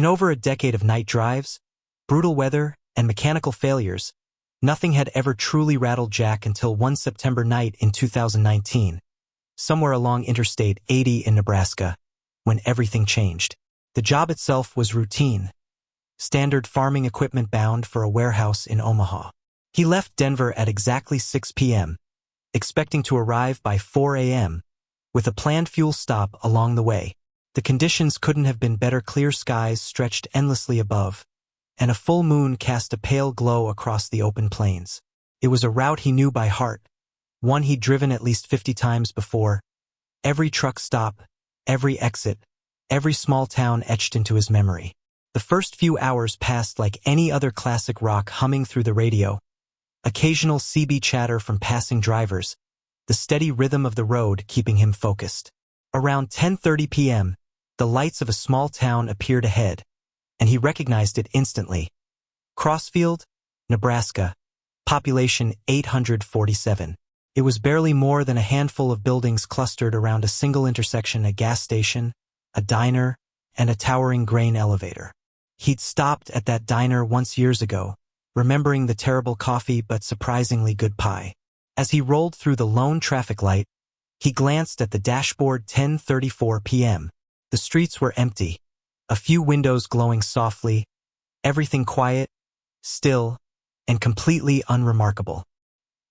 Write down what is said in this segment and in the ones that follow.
In over a decade of night drives, brutal weather, and mechanical failures, nothing had ever truly rattled Jack until one September night in 2019, somewhere along Interstate 80 in Nebraska, when everything changed. The job itself was routine, standard farming equipment bound for a warehouse in Omaha. He left Denver at exactly 6 p.m., expecting to arrive by 4 a.m., with a planned fuel stop along the way. The conditions couldn't have been better. Clear skies stretched endlessly above, and a full moon cast a pale glow across the open plains. It was a route he knew by heart, one he'd driven at least 50 times before. Every truck stop, every exit, every small town etched into his memory. The first few hours passed like any other classic rock humming through the radio. Occasional CB chatter from passing drivers, the steady rhythm of the road keeping him focused. Around 10:30 p.m., the lights of a small town appeared ahead, and he recognized it instantly. Crossfield, Nebraska, population 847. It was barely more than a handful of buildings clustered around a single intersection: a gas station, a diner, and a towering grain elevator. He'd stopped at that diner once years ago, remembering the terrible coffee but surprisingly good pie. As he rolled through the lone traffic light, he glanced at the dashboard. 10:34 p.m. The streets were empty, a few windows glowing softly, everything quiet, still, and completely unremarkable.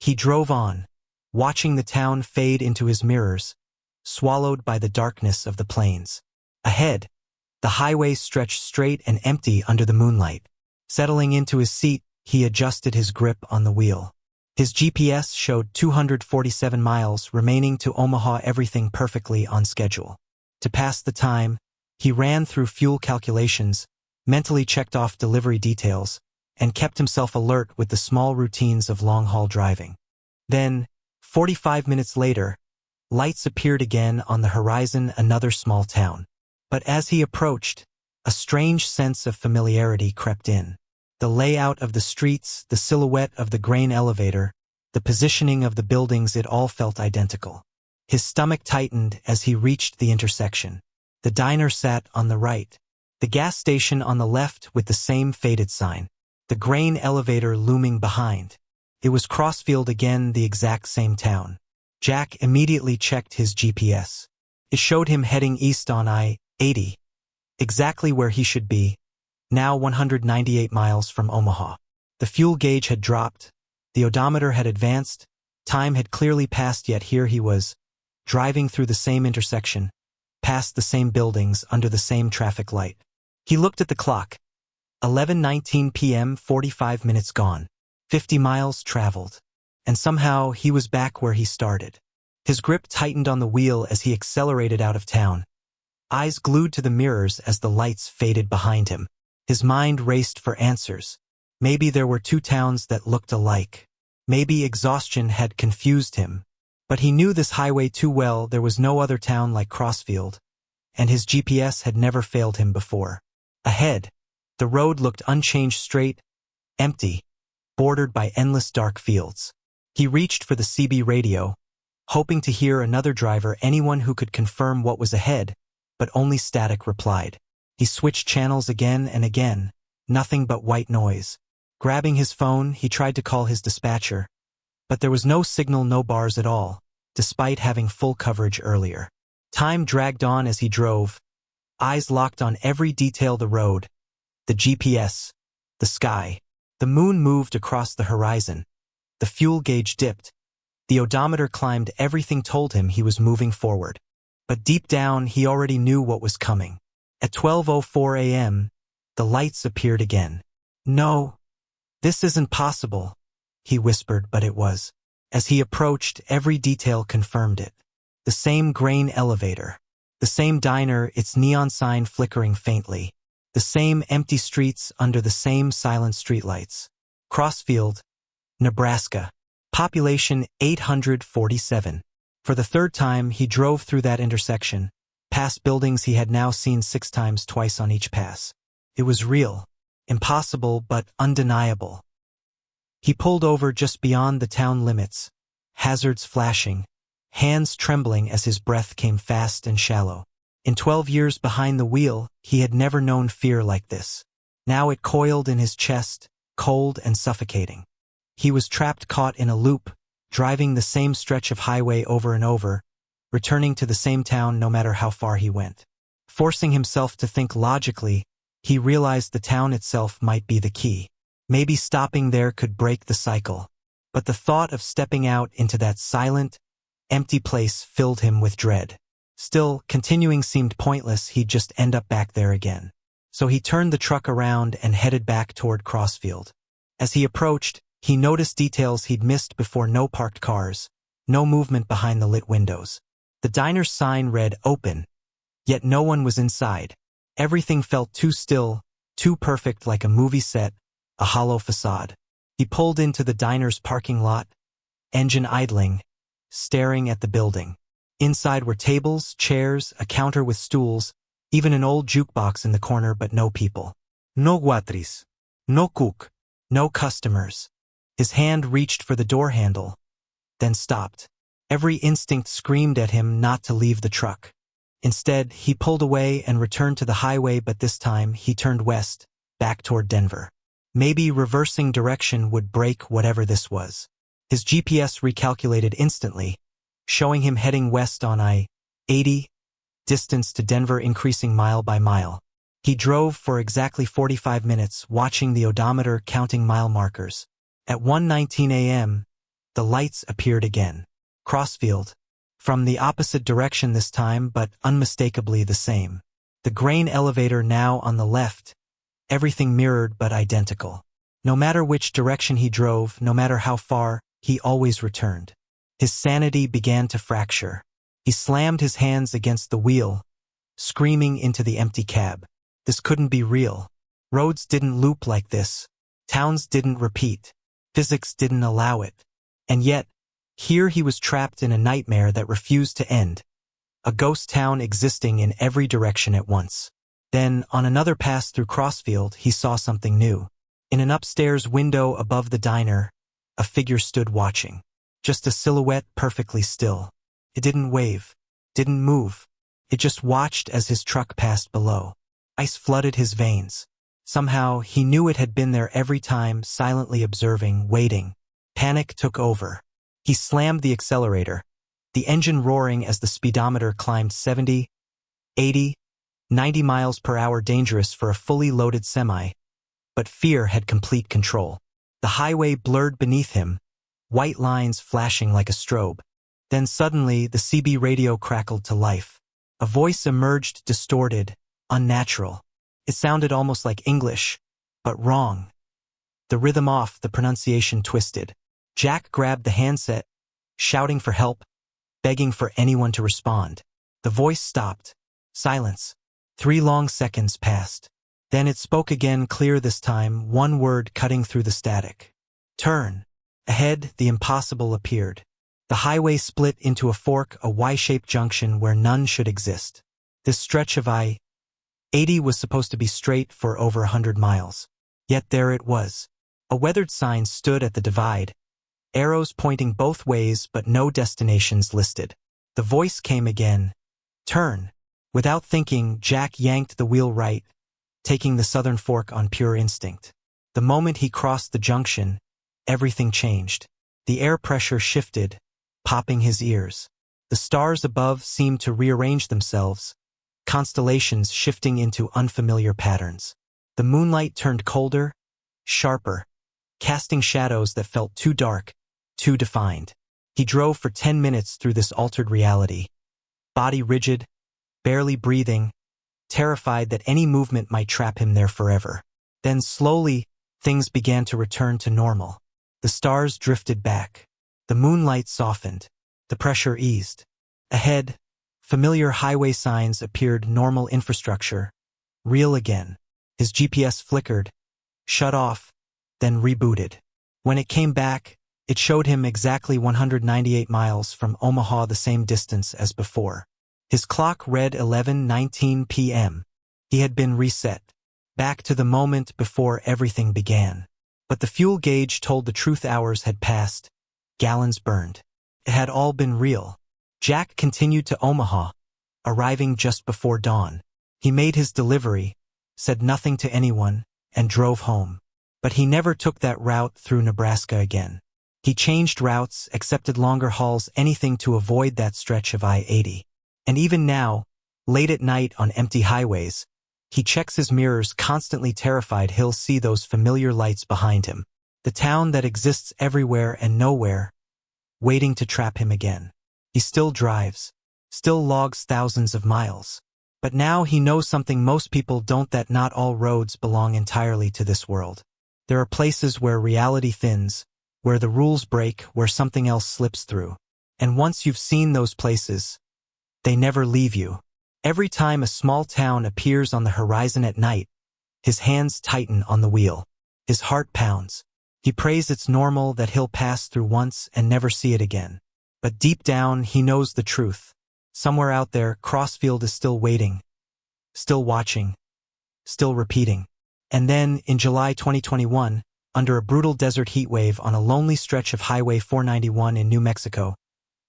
He drove on, watching the town fade into his mirrors, swallowed by the darkness of the plains. Ahead, the highway stretched straight and empty under the moonlight. Settling into his seat, he adjusted his grip on the wheel. His GPS showed 247 miles remaining to Omaha, everything perfectly on schedule. To pass the time, he ran through fuel calculations, mentally checked off delivery details, and kept himself alert with the small routines of long-haul driving. Then, 45 minutes later, lights appeared again on the horizon, another small town. But as he approached, a strange sense of familiarity crept in. The layout of the streets, the silhouette of the grain elevator, the positioning of the buildings, it all felt identical. His stomach tightened as he reached the intersection. The diner sat on the right, the gas station on the left with the same faded sign, the grain elevator looming behind. It was Crossfield again, the exact same town. Jack immediately checked his GPS. It showed him heading east on I-80, exactly where he should be, now 198 miles from Omaha. The fuel gauge had dropped, the odometer had advanced, time had clearly passed, yet here he was, driving through the same intersection, past the same buildings, under the same traffic light. He looked at the clock. 11:19 p.m., 45 minutes gone. 50 miles traveled. And somehow he was back where he started. His grip tightened on the wheel as he accelerated out of town, eyes glued to the mirrors as the lights faded behind him. His mind raced for answers. Maybe there were two towns that looked alike. Maybe exhaustion had confused him. But he knew this highway too well. There was no other town like Crossfield, and his GPS had never failed him before. Ahead, the road looked unchanged, straight, empty, bordered by endless dark fields. He reached for the CB radio, hoping to hear another driver, anyone who could confirm what was ahead, but only static replied. He switched channels again and again, nothing but white noise. Grabbing his phone, he tried to call his dispatcher, but there was no signal, no bars at all, despite having full coverage earlier. Time dragged on as he drove, eyes locked on every detail: the road, the GPS, the sky. The moon moved across the horizon. The fuel gauge dipped. The odometer climbed. Everything told him he was moving forward. But deep down, he already knew what was coming. At 12:04 a.m., the lights appeared again. "No, this isn't possible," he whispered, but it was. As he approached, every detail confirmed it. The same grain elevator, the same diner, its neon sign flickering faintly, the same empty streets under the same silent streetlights. Crossfield, Nebraska. Population 847. For the third time, he drove through that intersection, past buildings he had now seen 6 times, twice on each pass. It was real, impossible but undeniable. He pulled over just beyond the town limits, hazards flashing, hands trembling as his breath came fast and shallow. In 12 years behind the wheel, he had never known fear like this. Now it coiled in his chest, cold and suffocating. He was trapped, caught in a loop, driving the same stretch of highway over and over, returning to the same town no matter how far he went. Forcing himself to think logically, he realized the town itself might be the key. Maybe stopping there could break the cycle. But the thought of stepping out into that silent, empty place filled him with dread. Still, continuing seemed pointless. He'd just end up back there again. So he turned the truck around and headed back toward Crossfield. As he approached, he noticed details he'd missed before: no parked cars, no movement behind the lit windows. The diner's sign read "Open," yet no one was inside. Everything felt too still, too perfect, like a movie set, a hollow facade. He pulled into the diner's parking lot, engine idling, staring at the building. Inside were tables, chairs, a counter with stools, even an old jukebox in the corner, but no people. No guatris, no cook, no customers. His hand reached for the door handle, then stopped. Every instinct screamed at him not to leave the truck. Instead, he pulled away and returned to the highway, but this time he turned west, back toward Denver. Maybe reversing direction would break whatever this was. His GPS recalculated instantly, showing him heading west on I-80, distance to Denver increasing mile by mile. He drove for exactly 45 minutes, watching the odometer, counting mile markers. At 1:19 a.m., the lights appeared again. Crossfield. From the opposite direction this time, but unmistakably the same. The grain elevator now on the left, everything mirrored but identical. No matter which direction he drove, no matter how far, he always returned. His sanity began to fracture. He slammed his hands against the wheel, screaming into the empty cab. This couldn't be real. Roads didn't loop like this. Towns didn't repeat. Physics didn't allow it. And yet, here he was trapped in a nightmare that refused to end. A ghost town existing in every direction at once. Then, on another pass through Crossfield, he saw something new. In an upstairs window above the diner, a figure stood watching. Just a silhouette, perfectly still. It didn't wave, didn't move. It just watched as his truck passed below. Ice flooded his veins. Somehow, he knew it had been there every time, silently observing, waiting. Panic took over. He slammed the accelerator, the engine roaring as the speedometer climbed 70, 80, 90 miles per hour, dangerous for a fully loaded semi. But fear had complete control. The highway blurred beneath him, white lines flashing like a strobe. Then suddenly, the CB radio crackled to life. A voice emerged, distorted, unnatural. It sounded almost like English, but wrong. The rhythm off, the pronunciation twisted. Jack grabbed the handset, shouting for help, begging for anyone to respond. The voice stopped. Silence. 3 long seconds passed. Then it spoke again, clear this time, one word cutting through the static. Turn. Ahead, the impossible appeared. The highway split into a fork, a Y-shaped junction where none should exist. This stretch of I-80 was supposed to be straight for over 100 miles. Yet there it was. A weathered sign stood at the divide, arrows pointing both ways but no destinations listed. The voice came again. Turn. Without thinking, Jack yanked the wheel right, taking the southern fork on pure instinct. The moment he crossed the junction, everything changed. The air pressure shifted, popping his ears. The stars above seemed to rearrange themselves, constellations shifting into unfamiliar patterns. The moonlight turned colder, sharper, casting shadows that felt too dark, too defined. He drove for 10 minutes through this altered reality, body rigid, barely breathing, terrified that any movement might trap him there forever. Then slowly, things began to return to normal. The stars drifted back. The moonlight softened. The pressure eased. Ahead, familiar highway signs appeared, normal infrastructure, real again. His GPS flickered, shut off, then rebooted. When it came back, it showed him exactly 198 miles from Omaha, the same distance as before. His clock read 11:19 p.m. He had been reset, back to the moment before everything began. But the fuel gauge told the truth. Hours had passed, gallons burned. It had all been real. Jack continued to Omaha, arriving just before dawn. He made his delivery, said nothing to anyone, and drove home. But he never took that route through Nebraska again. He changed routes, accepted longer hauls, anything to avoid that stretch of I-80. And even now, late at night on empty highways, he checks his mirrors, constantly terrified he'll see those familiar lights behind him. The town that exists everywhere and nowhere, waiting to trap him again. He still drives, still logs thousands of miles. But now he knows something most people don't, that not all roads belong entirely to this world. There are places where reality thins, where the rules break, where something else slips through. And once you've seen those places, they never leave you. Every time a small town appears on the horizon at night, his hands tighten on the wheel. His heart pounds. He prays it's normal, that he'll pass through once and never see it again. But deep down, he knows the truth. Somewhere out there, Crossfield is still waiting, still watching, still repeating. And then, in July 2021, under a brutal desert heatwave on a lonely stretch of Highway 491 in New Mexico,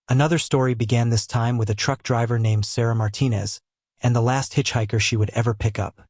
another story began, this time with a truck driver named Sarah Martinez and the last hitchhiker she would ever pick up.